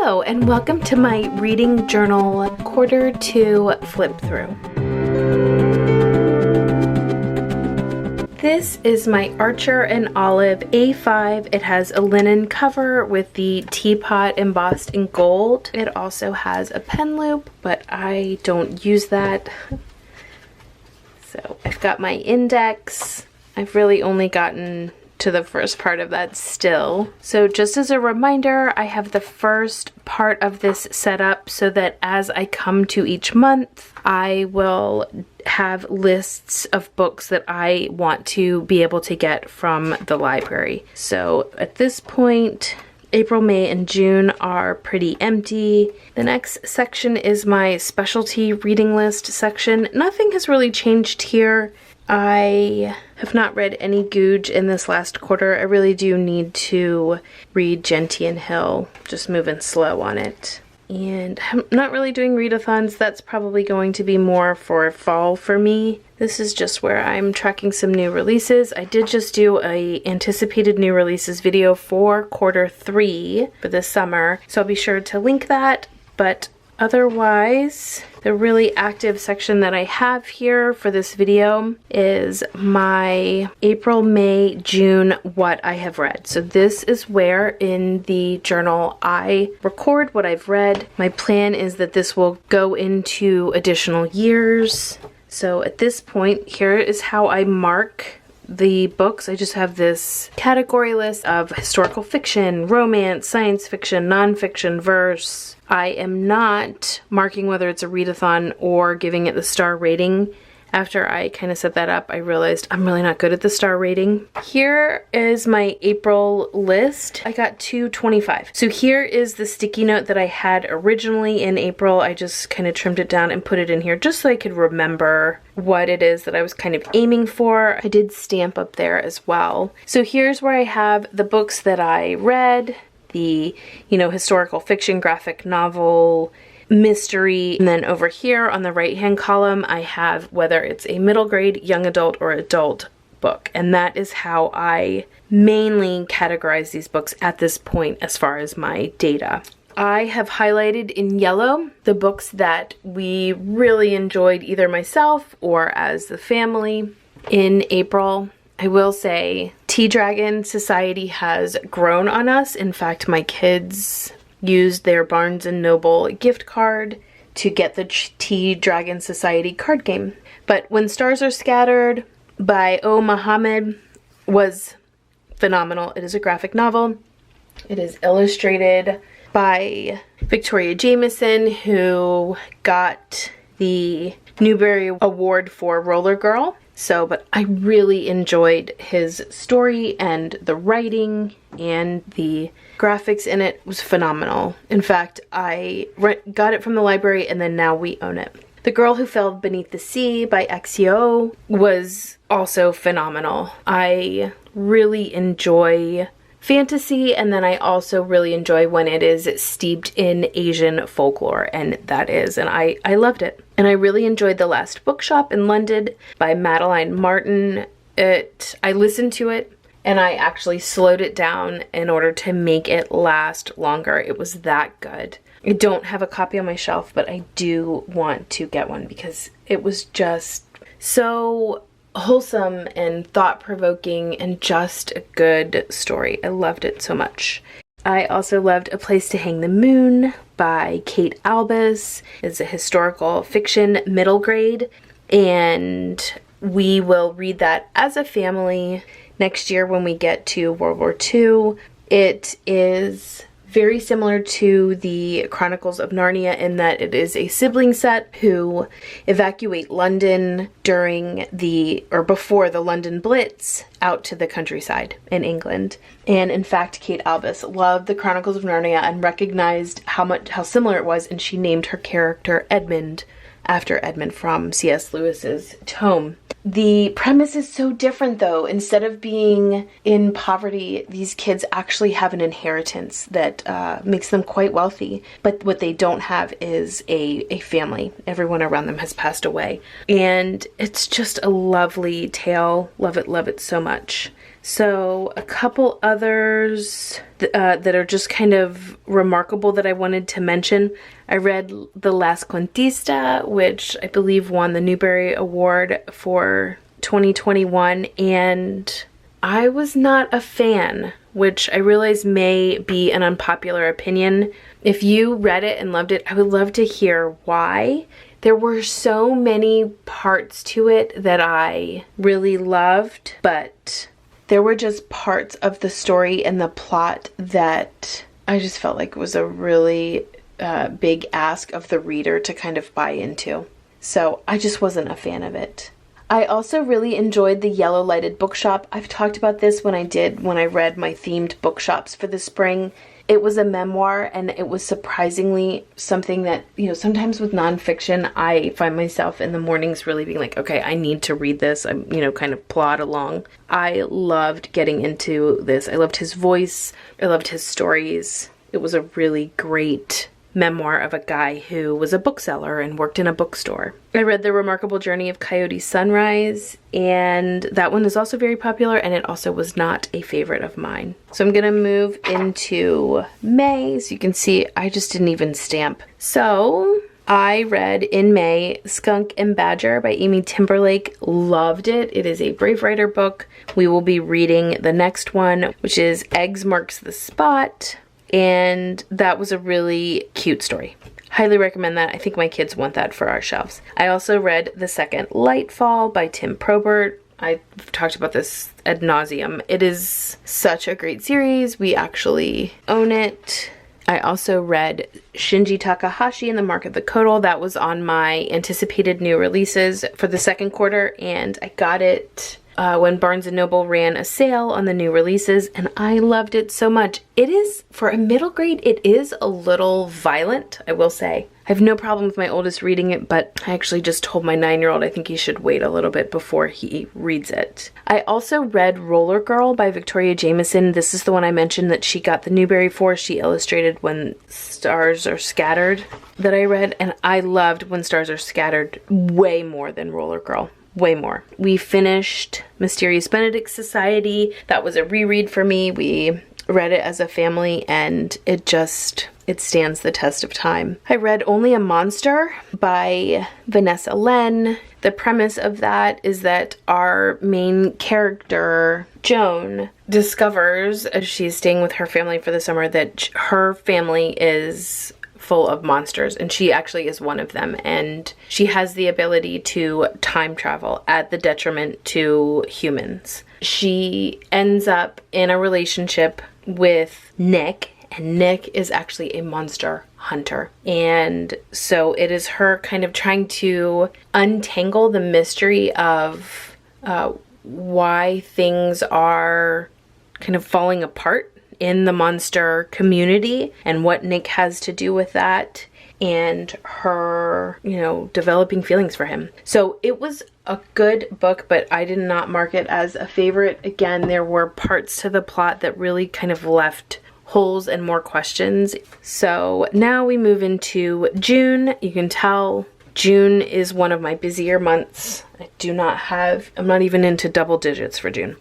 Hello and welcome to my reading journal quarter 2 flip through. This is my Archer and Olive A5. It has a linen cover with the teapot embossed in gold. It also has a pen loop, but I don't use that. So I've got my index. I've really only gotten to the first part of that still. So just as a reminder, I have the first part of this set up so that as I come to each month, I will have lists of books that I want to be able to get from the library. So at this point, April, May, and June are pretty empty. The next section is my specialty reading list section. Nothing has really changed here. I have not read any Googe in this last quarter. I really do need to read Gentian Hill, just moving slow on it. And I'm not really doing readathons. That's probably going to be more for fall for me. This is just where I'm tracking some new releases. I did just do a anticipated new releases video for quarter 3 for this summer, so I'll be sure to link that. But otherwise, the really active section that I have here for this video is my April, May, June, what I have read. So this is where in the journal I record what I've read. My plan is that this will go into additional years. So at this point, here is how I mark the books. I just have this category list of historical fiction, romance, science fiction, nonfiction, verse. I am not marking whether it's a readathon or giving it the star rating. After I kind of set that up, I realized I'm really not good at the star rating. Here is my April list. I got 225. So here is the sticky note that I had originally in April. I just kind of trimmed it down and put it in here just so I could remember what it is that I was kind of aiming for. I did stamp up there as well. So here's where I have the books that I read, the, historical fiction, graphic novel, mystery, and then over here on the right hand column I have whether it's a middle grade, young adult, or adult book, and that is how I mainly categorize these books at this point as far as my data. I have highlighted in yellow the books that we really enjoyed, either myself or as the family in April. I will say Tea Dragon Society has grown on us. In fact, my kids used their Barnes & Noble gift card to get the Tea Dragon Society card game. But When Stars Are Scattered by O. Muhammad was phenomenal. It is a graphic novel. It is illustrated by Victoria Jameson, who got the Newbery Award for Roller Girl. But I really enjoyed his story, and the writing and the graphics in it was phenomenal. In fact, I got it from the library and then now we own it. The Girl Who Fell Beneath the Sea by XYO was also phenomenal. I really enjoy fantasy, and then I also really enjoy when it is steeped in Asian folklore, and that is, and I loved it. And I really enjoyed The Last Bookshop in London by Madeline Martin. I listened to it and I actually slowed it down in order to make it last longer. It was that good. I don't have a copy on my shelf, but I do want to get one because it was just so wholesome and thought-provoking and just a good story. I loved it so much. I also loved A Place to Hang the Moon by Kate Albus. It's a historical fiction middle grade, and we will read that as a family next year when we get to World War II. It is very similar to the Chronicles of Narnia in that it is a sibling set who evacuate London before the London Blitz out to the countryside in England. And in fact, Kate Albus loved the Chronicles of Narnia and recognized how similar it was, and she named her character Edmund after Edmund from C.S. Lewis's tome. The premise is so different though. Instead of being in poverty, these kids actually have an inheritance that makes them quite wealthy. But what they don't have is a family. Everyone around them has passed away. And it's just a lovely tale. Love it so much. So a couple others that are just kind of remarkable that I wanted to mention. I read The Last Cuentista, which I believe won the Newbery Award for 2021, and I was not a fan, which I realize may be an unpopular opinion. If you read it and loved it, I would love to hear why. There were so many parts to it that I really loved, but there were just parts of the story and the plot that I just felt like was a really big ask of the reader to kind of buy into. So I just wasn't a fan of it. I also really enjoyed The Yellow Lighted Bookshop. I've talked about this when I read my themed bookshops for the spring. It was a memoir, and it was surprisingly something that, sometimes with nonfiction, I find myself in the mornings really being like, okay, I need to read this. I'm, kind of plod along. I loved getting into this. I loved his voice. I loved his stories. It was a really great memoir of a guy who was a bookseller and worked in a bookstore. I read The Remarkable Journey of Coyote Sunrise, and that one is also very popular, and it also was not a favorite of mine. So I'm gonna move into May. So you can see I just didn't even stamp. So I read in May Skunk and Badger by Amy Timberlake. Loved it. It is a Brave Writer book. We will be reading the next one, which is Eggs Marks the Spot. And that was a really cute story. Highly recommend that. I think my kids want that for our shelves. I also read The Second Lightfall by Tim Probert. I've talked about this ad nauseum. It is such a great series. We actually own it. I also read Shinji Takahashi and the Mark of the Codal. That was on my anticipated new releases for the second quarter, and I got it when Barnes & Noble ran a sale on the new releases, and I loved it so much. It is, for a middle grade, it is a little violent, I will say. I have no problem with my oldest reading it, but I actually just told my 9-year-old I think he should wait a little bit before he reads it. I also read Roller Girl by Victoria Jameson. This is the one I mentioned that she got the Newbery for. She illustrated When Stars Are Scattered that I read, and I loved When Stars Are Scattered way more than Roller Girl. Way more. We finished Mysterious Benedict Society. That was a reread for me. We read it as a family, and it stands the test of time. I read Only a Monster by Vanessa Len. The premise of that is that our main character, Joan, discovers as she's staying with her family for the summer that her family is full of monsters, and she actually is one of them, and she has the ability to time travel at the detriment to humans. She ends up in a relationship with Nick, and Nick is actually a monster hunter, and so it is her kind of trying to untangle the mystery of why things are kind of falling apart in the monster community and what Nick has to do with that, and her, developing feelings for him. So it was a good book, but I did not mark it as a favorite. Again, there were parts to the plot that really kind of left holes and more questions. So now we move into June. You can tell June is one of my busier months. I'm not even into double digits for June.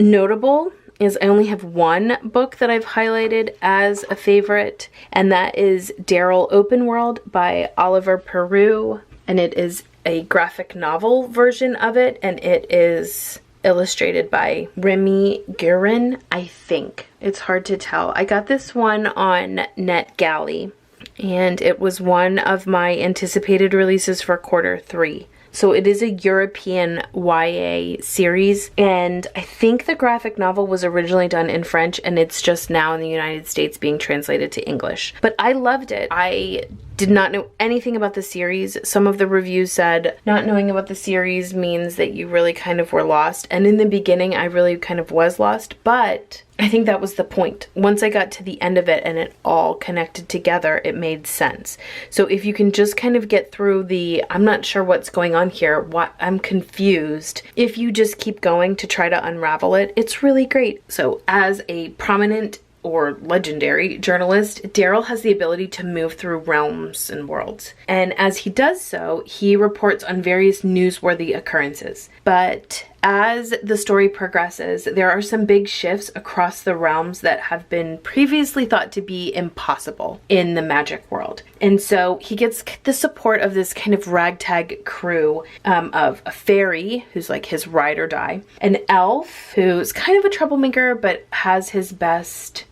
Notable is I only have one book that I've highlighted as a favorite, and that is Daryl Open World by Oliver Peru, and it is a graphic novel version of it, and it is illustrated by Remy Guerin, I think. It's hard to tell. I got this one on NetGalley, and it was one of my anticipated releases for quarter 3. So it is a European YA series, and I think the graphic novel was originally done in French, and it's just now in the United States being translated to English. But I loved it. I did not know anything about the series. Some of the reviews said not knowing about the series means that you really kind of were lost. And in the beginning, I really kind of was lost, but I think that was the point. Once I got to the end of it and it all connected together, it made sense. So if you can just kind of get through I'm not sure what's going on here, I'm confused. If you just keep going to try to unravel it, it's really great. So as a prominent or legendary journalist, Daryl has the ability to move through realms and worlds. And as he does so, he reports on various newsworthy occurrences. But as the story progresses, there are some big shifts across the realms that have been previously thought to be impossible in the magic world. And so he gets the support of this kind of ragtag crew of a fairy, who's like his ride or die, an elf, who's kind of a troublemaker, but has his best,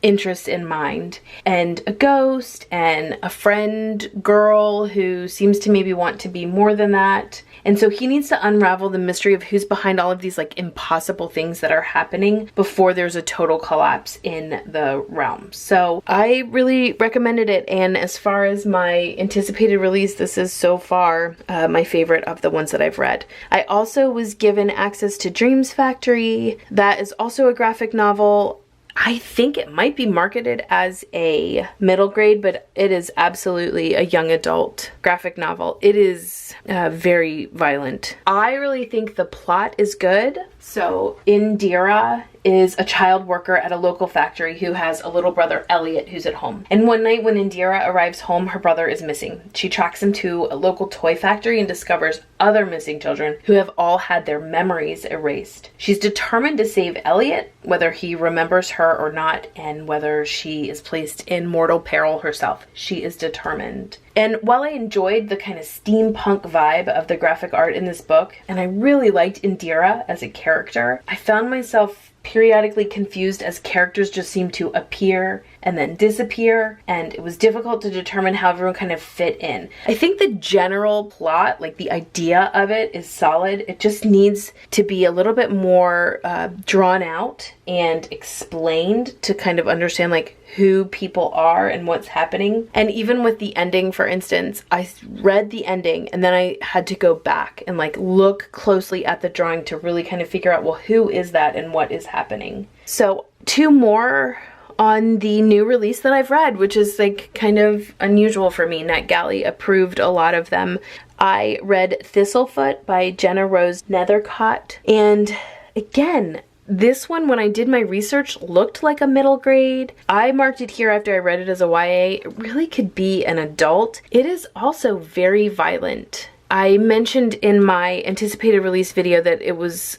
interest in mind, and a ghost, and a friend girl who seems to maybe want to be more than that. And so he needs to unravel the mystery of who's behind all of these like impossible things that are happening before there's a total collapse in the realm. So I really recommended it, and as far as my anticipated release, this is so far my favorite of the ones that I've read. I also was given access to Dreams Factory. That is also a graphic novel. I think it might be marketed as a middle grade, but it is absolutely a young adult graphic novel. It is very violent. I really think the plot is good. So Indira is a child worker at a local factory who has a little brother, Elliot, who's at home. And one night when Indira arrives home, her brother is missing. She tracks him to a local toy factory and discovers other missing children who have all had their memories erased. She's determined to save Elliot, whether he remembers her or not, and whether she is placed in mortal peril herself. She is determined. And while I enjoyed the kind of steampunk vibe of the graphic art in this book, and I really liked Indira as a character, I found myself periodically confused as characters just seemed to appear and then disappear, and it was difficult to determine how everyone kind of fit in. I think the general plot, like the idea of it, is solid. It just needs to be a little bit more drawn out and explained to kind of understand like who people are and what's happening. And even with the ending, for instance, I read the ending and then I had to go back and like look closely at the drawing to really kind of figure out, well, who is that and what is happening? So 2 more on the new release that I've read, which is like kind of unusual for me. NetGalley approved a lot of them. I read Thistlefoot by Jenna Rose Nethercott, and again, this one, when I did my research, looked like a middle grade. I marked it here after I read it as a YA. It really could be an adult. It is also very violent. I mentioned in my anticipated release video that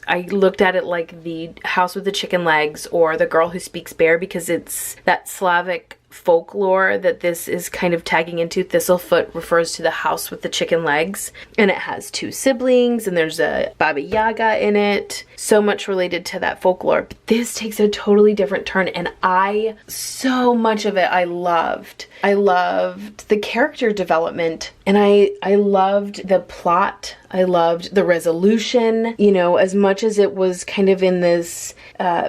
I looked at it like The House with the Chicken Legs or The Girl Who Speaks Bear, because it's that Slavic folklore that this is kind of tagging into. Thistlefoot refers to the house with the chicken legs, and it has 2 siblings, and there's a Baba Yaga in it. So much related to that folklore. But this takes a totally different turn, and so much of it I loved. I loved the character development, and I loved the plot. I loved the resolution, as much as it was kind of in this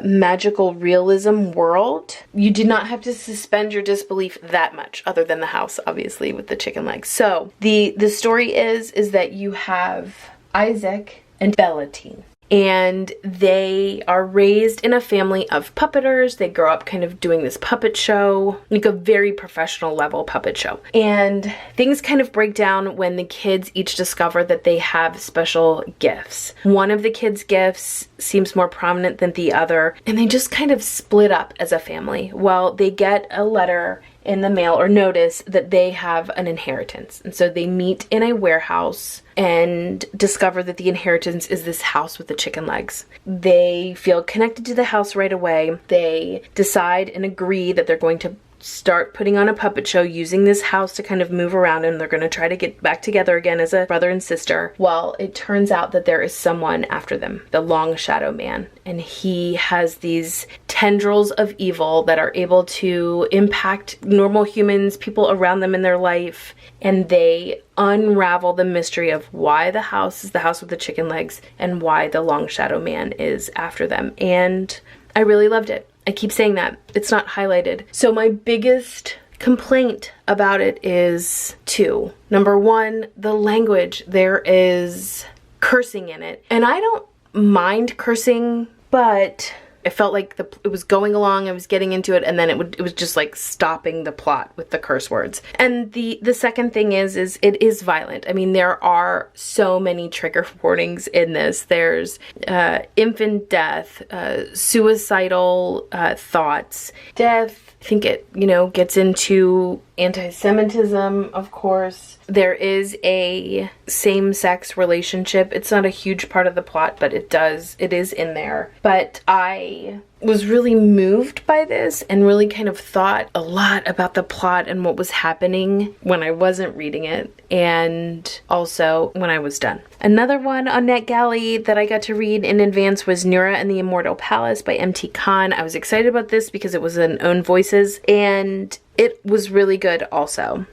magical realism world. You did not have to suspend your disbelief that much, other than the house, obviously, with the chicken legs. So the story is that you have Isaac and Bellatine, and they are raised in a family of puppeters. They grow up kind of doing this puppet show, like a very professional level puppet show. And things kind of break down when the kids each discover that they have special gifts. One of the kids' gifts seems more prominent than the other, and they just kind of split up as a family. Well, they get a letter in the mail or notice that they have an inheritance. And so they meet in a warehouse and discover that the inheritance is this house with the chicken legs. They feel connected to the house right away. They decide and agree that they're going to start putting on a puppet show using this house to kind of move around, and they're going to try to get back together again as a brother and sister. Well, it turns out that there is someone after them, the Long Shadow Man, and he has these tendrils of evil that are able to impact normal humans, people around them in their life, and they unravel the mystery of why the house is the house with the chicken legs and why the Long Shadow Man is after them. And I really loved it. I keep saying that. It's not highlighted. So my biggest complaint about it is 2. Number 1, the language. There is cursing in it. And I don't mind cursing, but I felt like it was going along, I was getting into it, and then it was just like stopping the plot with the curse words. And the second thing is it is violent. I mean, there are so many trigger warnings in this. There's infant death, suicidal thoughts, death. I think it, gets into anti-Semitism, of course. There is a same-sex relationship. It's not a huge part of the plot, but it is in there. But I was really moved by this and really kind of thought a lot about the plot and what was happening when I wasn't reading it, and also when I was done. Another one on NetGalley that I got to read in advance was Nura and the Immortal Palace by M.T. Khan. I was excited about this because it was in Own Voices, and it was really good also.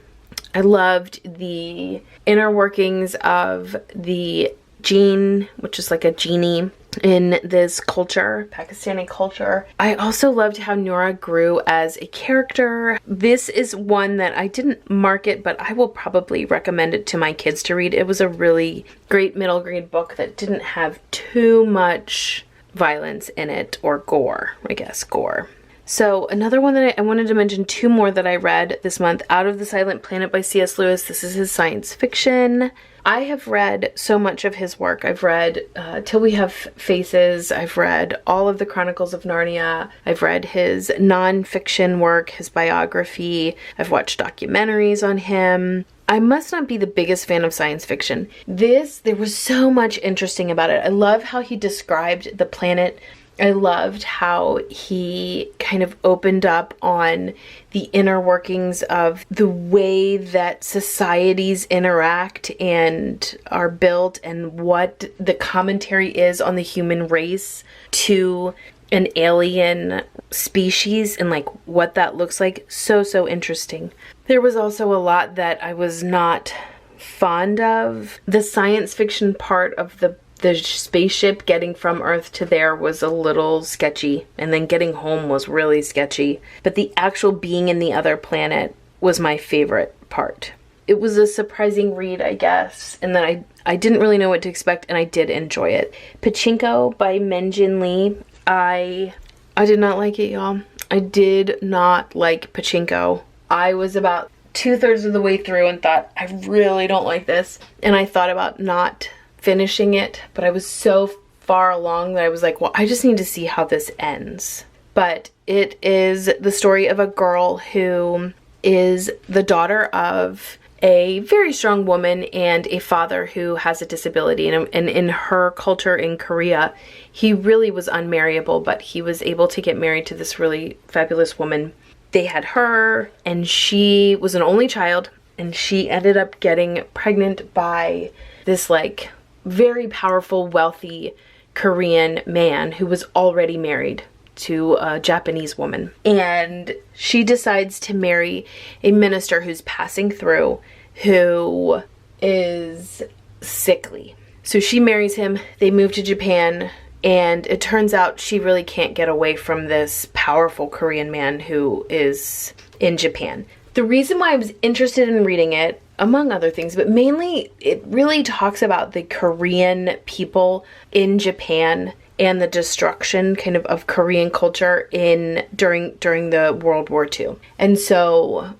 I loved the inner workings of the jinn, which is like a genie in this culture, Pakistani culture. I also loved how Nura grew as a character. This is one that I didn't mark it, but I will probably recommend it to my kids to read. It was a really great middle grade book that didn't have too much violence in it, or gore, I guess, gore. So another one that I wanted to mention, two more that I read this month, Out of the Silent Planet by C.S. Lewis. This is his science fiction. I have read so much of his work. I've read Till We Have Faces. I've read all of the Chronicles of Narnia. I've read his non-fiction work, his biography. I've watched documentaries on him. I must not be the biggest fan of science fiction. There was so much interesting about it. I love how he described the planet. I loved how he kind of opened up on the inner workings of the way that societies interact and are built, and what the commentary is on the human race to an alien species and like what that looks like. So interesting. There was also a lot that I was not fond of. The science fiction part of the spaceship getting from Earth to there was a little sketchy, and then getting home was really sketchy. But the actual being in the other planet was my favorite part. It was a surprising read, I guess, and then I didn't really know what to expect, and I did enjoy it. Pachinko by Menjin Lee. I did not like it, y'all. I did not like Pachinko. I was about 2/3 of the way through and thought, I really don't like this. And I thought about not finishing it, but I was so far along that I was like, well, I just need to see how this ends. But it is the story of a girl who is the daughter of a very strong woman and a father who has a disability. And in her culture in Korea, he really was unmarriable, but he was able to get married to this really fabulous woman. They had her, and she was an only child, and she ended up getting pregnant by this like very powerful, wealthy Korean man who was already married to a Japanese woman. And she decides to marry a minister who's passing through, who is sickly. So she marries him, they move to Japan, and it turns out she really can't get away from this powerful Korean man who is in Japan. The reason why I was interested in reading it, among other things, but mainly it really talks about the Korean people in Japan and the destruction kind of Korean culture during the World War II. And so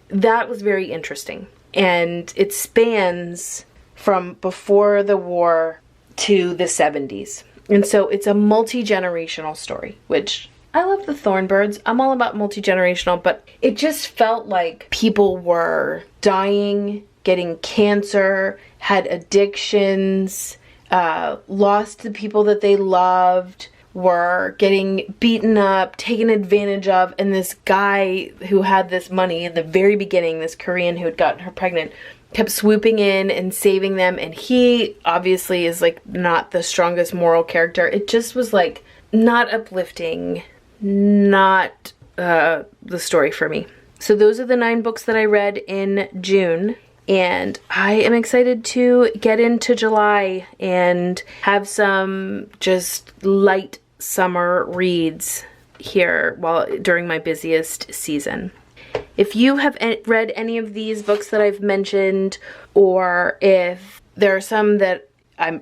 that was very interesting. And it spans from before the war to the 70s. And so it's a multi-generational story, which I love the Thornbirds. I'm all about multi-generational, but it just felt like people were dying, getting cancer, had addictions, lost the people that they loved, were getting beaten up, taken advantage of, and this guy who had this money in the very beginning, this Korean who had gotten her pregnant, kept swooping in and saving them, and he obviously is like not the strongest moral character. It just was like not uplifting, not the story for me. So those are the 9 books that I read in June, and I am excited to get into July and have some just light summer reads here during my busiest season. If you have read any of these books that I've mentioned, or if there are some that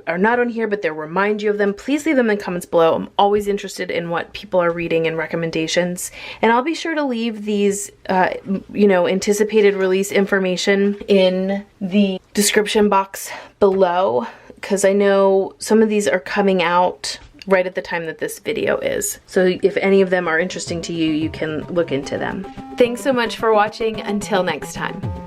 are not on here but they'll remind you of them, please leave them in the comments below. I'm always interested in what people are reading and recommendations. And I'll be sure to leave these, anticipated release information in the description box below, because I know some of these are coming out right at the time that this video is. So if any of them are interesting to you, you can look into them. Thanks so much for watching. Until next time.